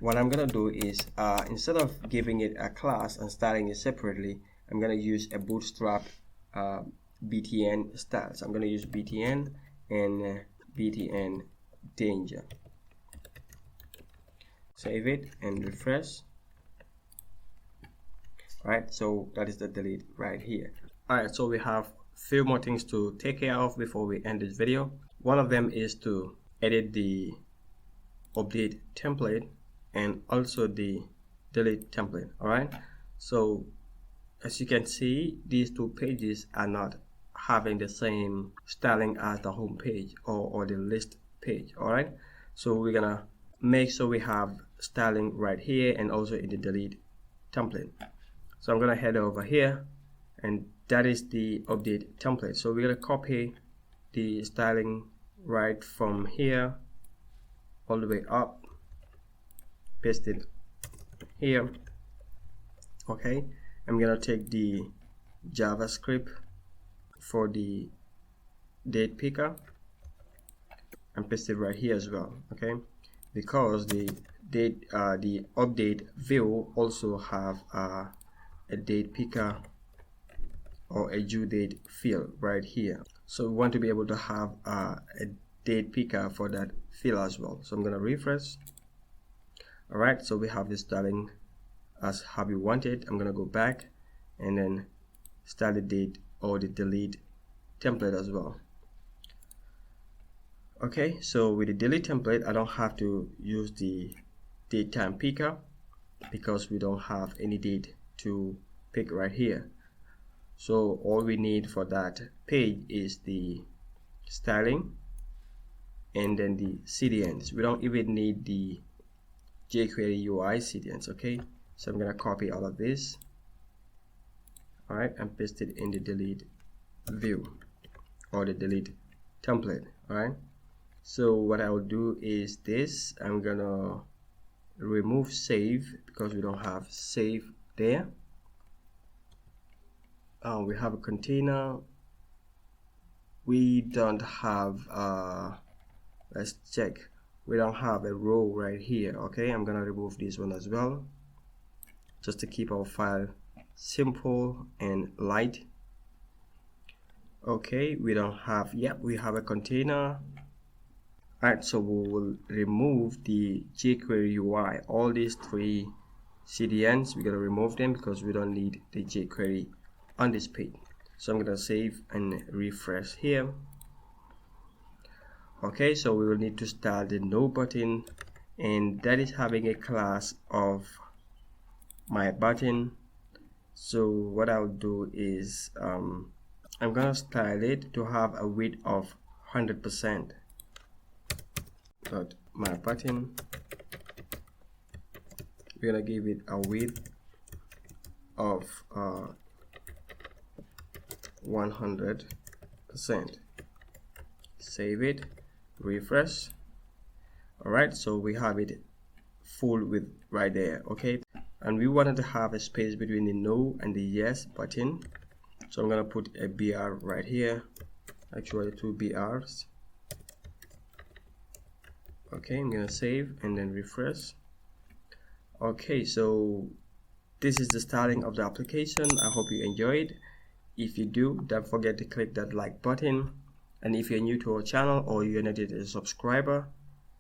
What I'm gonna do is instead of giving it a class and styling it separately, I'm gonna use a bootstrap btn style. So I'm gonna use btn and btn danger. Save it and refresh. All right, so that is the delete right here. All right, so we have few more things to take care of before we end this video. One of them is to edit the update template and also the delete template. All right, so as you can see, these two pages are not having the same styling as the home page or the list page. All right, so we're gonna make sure we have styling right here and also in the delete template. So I'm gonna head over here, and that is the update template. So we're gonna copy the styling right from here all the way up, paste it here. Okay, I'm gonna take the JavaScript for the date picker and paste it right here as well. Okay, because the date the update view also have a date picker or a due date field right here. So we want to be able to have a date picker for that field as well. So I'm gonna refresh. All right, so we have this styling as how we want it. I'm gonna go back and then style the date or the delete template as well. Okay, so with the delete template, I don't have to use the date time picker because we don't have any date to pick right here. So all we need for that page is the styling and then the CDNs. We don't even need the jQuery UI CDNs. Okay, so I'm gonna copy all of this, all right, and paste it in the delete view or the delete template. All right, so what I will do is this. I'm gonna remove save because we don't have save there. We have a container. We don't have let's check. We don't have a row right here. Okay, I'm gonna remove this one as well just to keep our file simple and light. Okay, we don't have, yep, we have a container. Alright, so we will remove the jQuery UI. All these three CDNs, we're gonna remove them because we don't need the jQuery on this page. So I'm gonna save and refresh here. Okay, so we will need to start the no button and that is having a class of my button. So what I'll do is I'm gonna style it to have a width of 100%. But my button, we're gonna give it a width of 100%. Save it, refresh. Alright, so we have it full width right there. Okay, and we wanted to have a space between the no and the yes button, so I'm gonna put a BR right here, actually 2 BRs. Okay, I'm gonna save and then refresh. Okay, so this is the styling of the application. I hope you enjoyed. If you do, don't forget to click that like button, and if you're new to our channel or you're not yet a subscriber,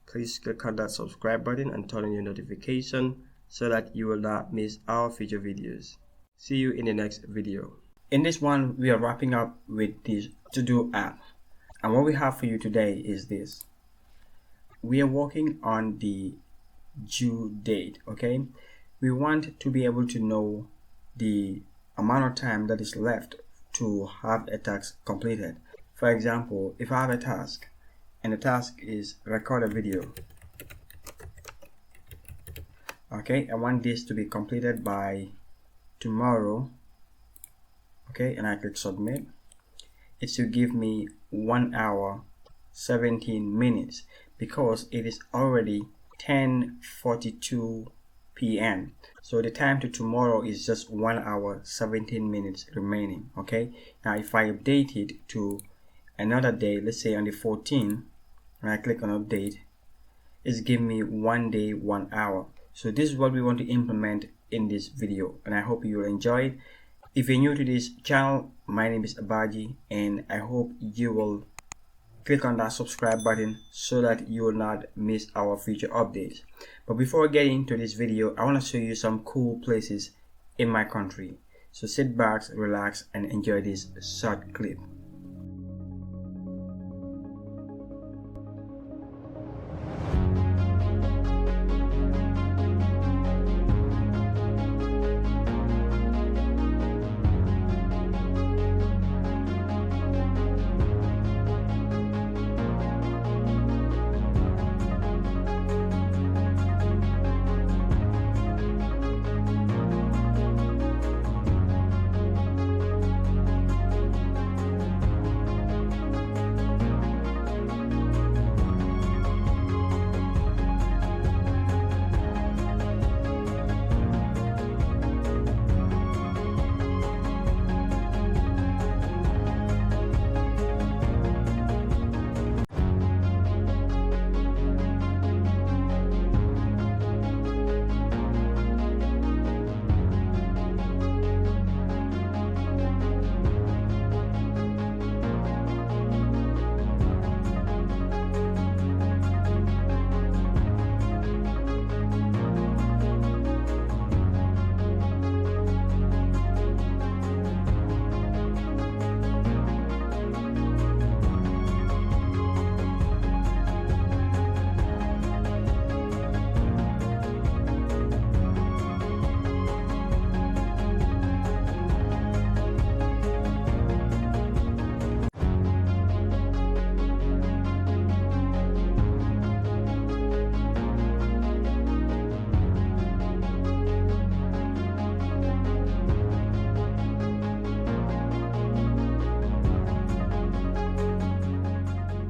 please click on that subscribe button and turn on your notification so that you will not miss our future videos. See you in the next video. In this one, we are wrapping up with this to-do app, and what we have for you today is this. We are working on the due date. Okay, we want to be able to know the amount of time that is left to have a task completed. For example, if I have a task and the task is record a video, okay, I want this to be completed by tomorrow. Okay, and I click submit. It should give me 1 hour 17 minutes because it is already 10:42 p.m. so the time to tomorrow is just 1 hour 17 minutes remaining. Okay, now if I update it to another day, let's say on the 14th, and I click on update, it's giving me 1 day 1 hour. So this is what we want to implement in this video, and I hope you will enjoy it. If you're new to this channel, my name is Abaji, and I hope you will click on that subscribe button so that you will not miss our future updates. But before getting into this video, I want to show you some cool places in my country. So sit back, relax, and enjoy this short clip.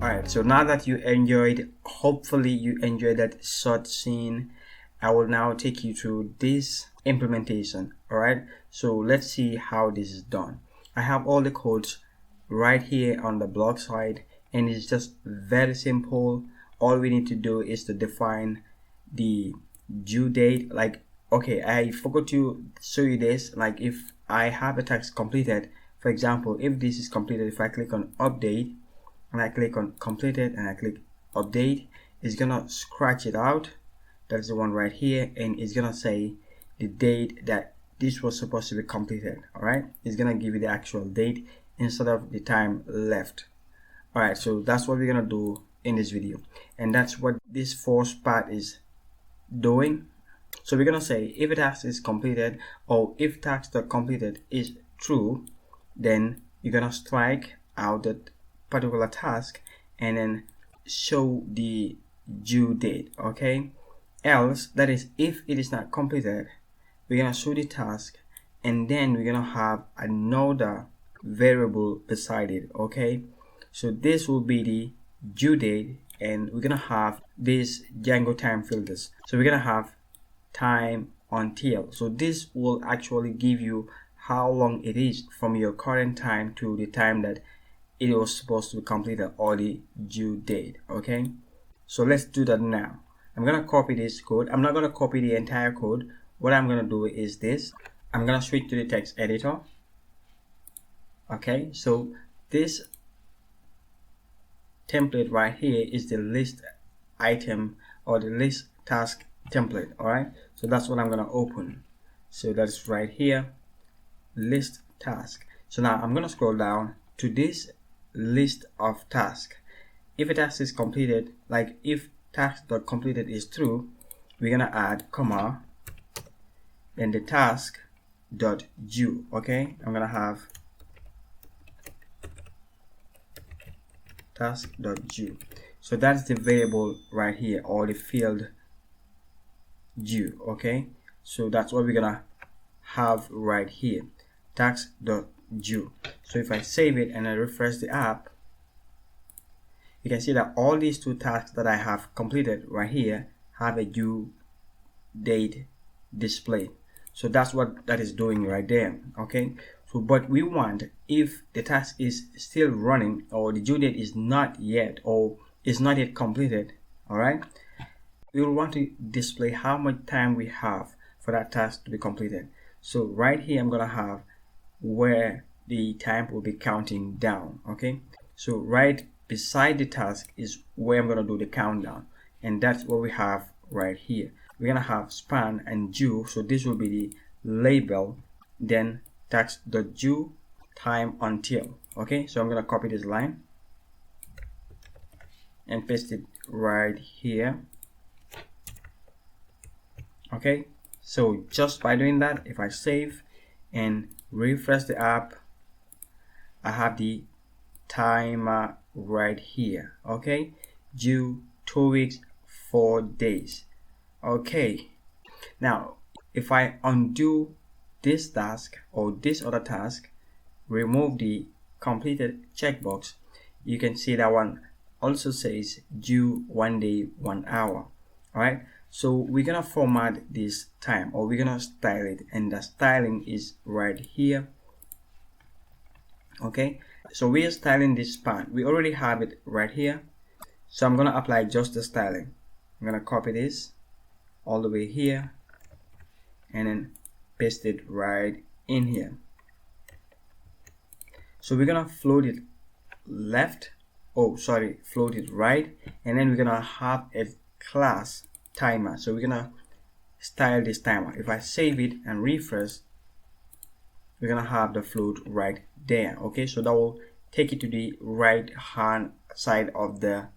Alright, so now that you enjoyed, hopefully you enjoyed that short scene, I will now take you through this implementation. Alright, so let's see how this is done. I have all the codes right here on the blog side, and it's just very simple. All we need to do is to define the due date. Like, okay, I forgot to show you this. Like, if I have a task completed, for example, if this is completed, if I click on update and I click on completed and I click update, it's gonna scratch it out. That's the one right here, and it's gonna say the date that this was supposed to be completed. All right, it's gonna give you the actual date instead of the time left. All right, so that's what we're gonna do in this video, and that's what this first part is doing. So we're gonna say if a task is completed, or if task.completed is true, then you're gonna strike out that particular task and then show the due date. Okay, else, that is if it is not completed, we're gonna show the task and then we're gonna have another variable beside it. Okay, so this will be the due date, and we're gonna have this Django time filters. So we're gonna have time until. So this will actually give you how long it is from your current time to the time that it was supposed to be completed, or the due date. Okay, so let's do that now. I'm gonna copy this code. I'm not gonna copy the entire code. What I'm gonna do is this. I'm gonna switch to the text editor. Okay, so this template right here is the list item, or the list task template. All right, so that's what I'm gonna open. So that's right here, list task. So now I'm gonna scroll down to this list of task. If a task is completed, like if task.completed is true, we're gonna add comma, then the task.due. Okay, I'm gonna have task.due. So that's the variable right here, or the field due. Okay, so that's what we're gonna have right here, task.due. So if I save it and I refresh the app, you can see that all these two tasks that I have completed right here have a due date displayed. So that's what that is doing right there. Okay, so but we want, if the task is still running, or the due date is not yet, or is not yet completed, all right, we will want to display how much time we have for that task to be completed. So right here I'm gonna have where the time will be counting down. Okay, so right beside the task is where I'm gonna do the countdown, and that's what we have right here. We're gonna have span and due, so this will be the label, then task.due time until. Okay, so I'm gonna copy this line and paste it right here. Okay, so just by doing that, if I save and refresh the app, I have the timer right here. Okay, due 2 weeks 4 days. Okay, now if I undo this task or this other task, remove the completed checkbox, you can see that one also says due 1 day 1 hour. All right, so we're gonna format this time, or we're gonna style it, and the styling is right here. Okay, so we are styling this span. We already have it right here, so I'm gonna apply just the styling. I'm gonna copy this all the way here and then paste it right in here. So we're gonna float it left, float it right, and then we're gonna have a class timer. So we're gonna style this timer. If I save it and refresh, we're gonna have the float right there. Okay, so that will take it to the right hand side of the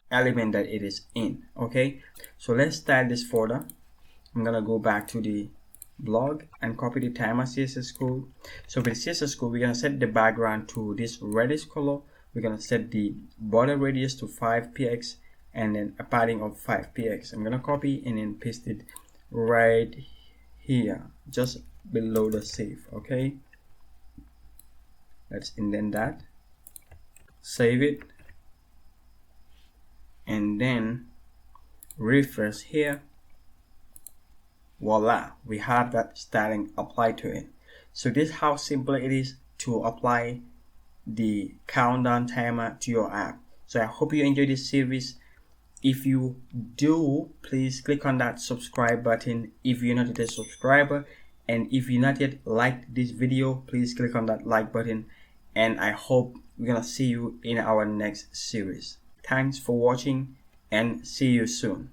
element that it is in. Okay, so let's style this folder. I'm gonna go back to the blog and copy the timer CSS code. So with the CSS code, we're gonna set the background to this reddish color. We're gonna set the border radius to 5px and then a padding of 5px. I'm gonna copy and then paste it right here, just below the save. Okay, let's indent that, save it, and then refresh here. Voila, we have that styling applied to it. So this is how simple it is to apply the countdown timer to your app. So I hope you enjoyed this series. If you do, please click on that subscribe button if you're not yet a subscriber, and if you're not yet liked this video, please click on that like button, and I hope we're gonna see you in our next series. Thanks for watching and see you soon.